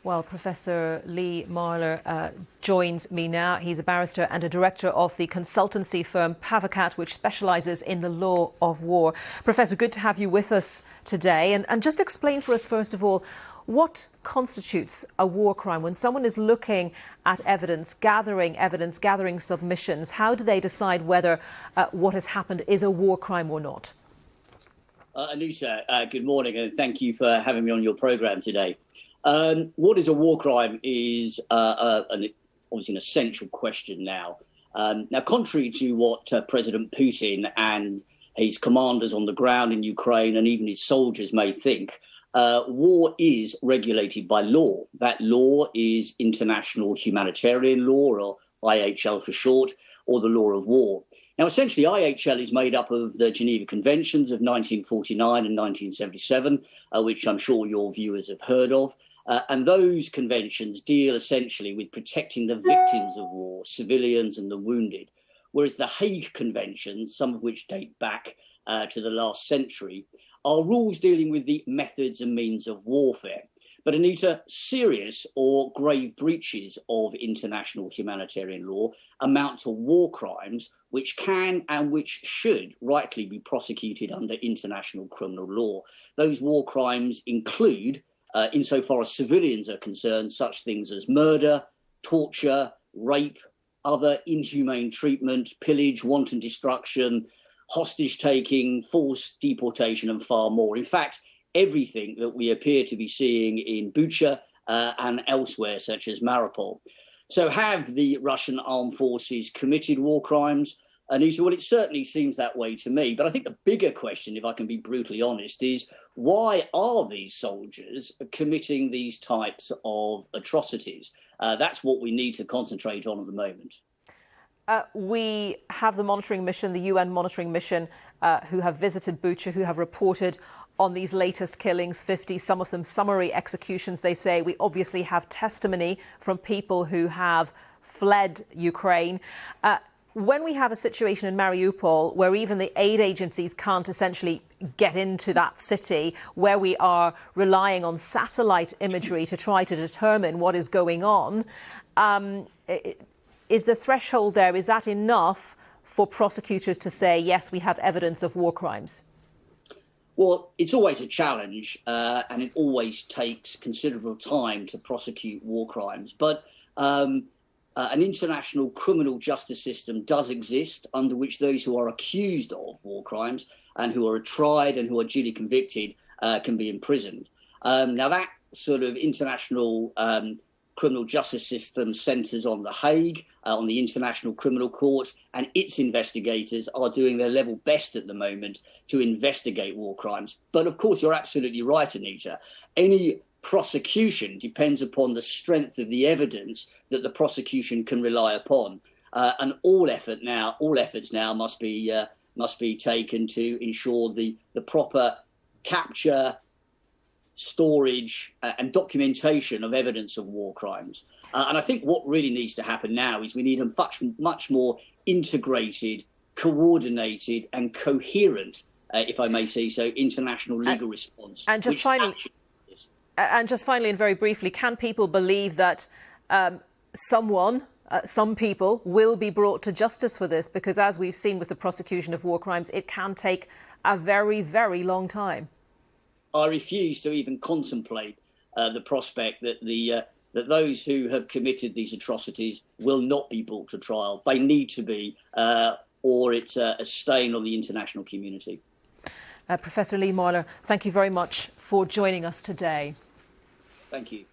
Well, Professor Lee Marler joins me now. He's a barrister and a director of the consultancy firm Pavocat, which specialises in the law of war. Professor, good to have you with us today. And just explain for us, first of all, what constitutes a war crime? When someone is looking at evidence, gathering submissions, how do they decide whether what has happened is a war crime or not? Anita, good morning, and thank you for having me on your programme today. What is a war crime is obviously an essential question now. Now, contrary to what President Putin and his commanders on the ground in Ukraine and even his soldiers may think, war is regulated by law. That law is international humanitarian law, or IHL for short, or the law of war. Now, essentially, IHL is made up of the Geneva Conventions of 1949 and 1977, which I'm sure your viewers have heard of. And those conventions deal essentially with protecting the victims of war, civilians and the wounded, whereas the Hague Conventions, some of which date back to the last century, are rules dealing with the methods and means of warfare. But Anita, serious or grave breaches of international humanitarian law amount to war crimes, which can and which should rightly be prosecuted under international criminal law. Those war crimes include, insofar as civilians are concerned, such things as murder, torture, rape, other inhumane treatment, pillage, wanton destruction, hostage taking, forced deportation, and far more. In fact, everything that we appear to be seeing in Bucha and elsewhere, such as Mariupol. So have the Russian armed forces committed war crimes? Anita, well, it certainly seems that way to me. But I think the bigger question, if I can be brutally honest, is why are these soldiers committing these types of atrocities? That's what we need to concentrate on at the moment. We have the monitoring mission, the UN monitoring mission, who have visited Bucha, who have reported on these latest killings, 50, some of them summary executions, they say. We obviously have testimony from people who have fled Ukraine. When we have a situation in Mariupol where even the aid agencies can't essentially get into that city, where we are relying on satellite imagery to try to determine what is going on, is the threshold there, is that enough for prosecutors to say, yes, we have evidence of war crimes? Well, it's always a challenge, and it always takes considerable time to prosecute war crimes. But an international criminal justice system does exist, under which those who are accused of war crimes and who are tried and who are duly convicted can be imprisoned. Now, that sort of international criminal justice system centres on The Hague, on the International Criminal Court, and its investigators are doing their level best at the moment to investigate war crimes. But of course, you're absolutely right, Anita. Any prosecution depends upon the strength of the evidence that the prosecution can rely upon, and all efforts now must be taken to ensure the proper capture, storage and documentation of evidence of war crimes. And I think what really needs to happen now is we need a much more integrated, coordinated and coherent, if I may say so, international legal response. And just finally, and very briefly, can people believe that some people will be brought to justice for this? Because as we've seen with the prosecution of war crimes, it can take a very, very long time. I refuse to even contemplate the prospect that that those who have committed these atrocities will not be brought to trial. They need to be, or it's a stain on the international community. Professor Lee Marler, thank you very much for joining us today. Thank you.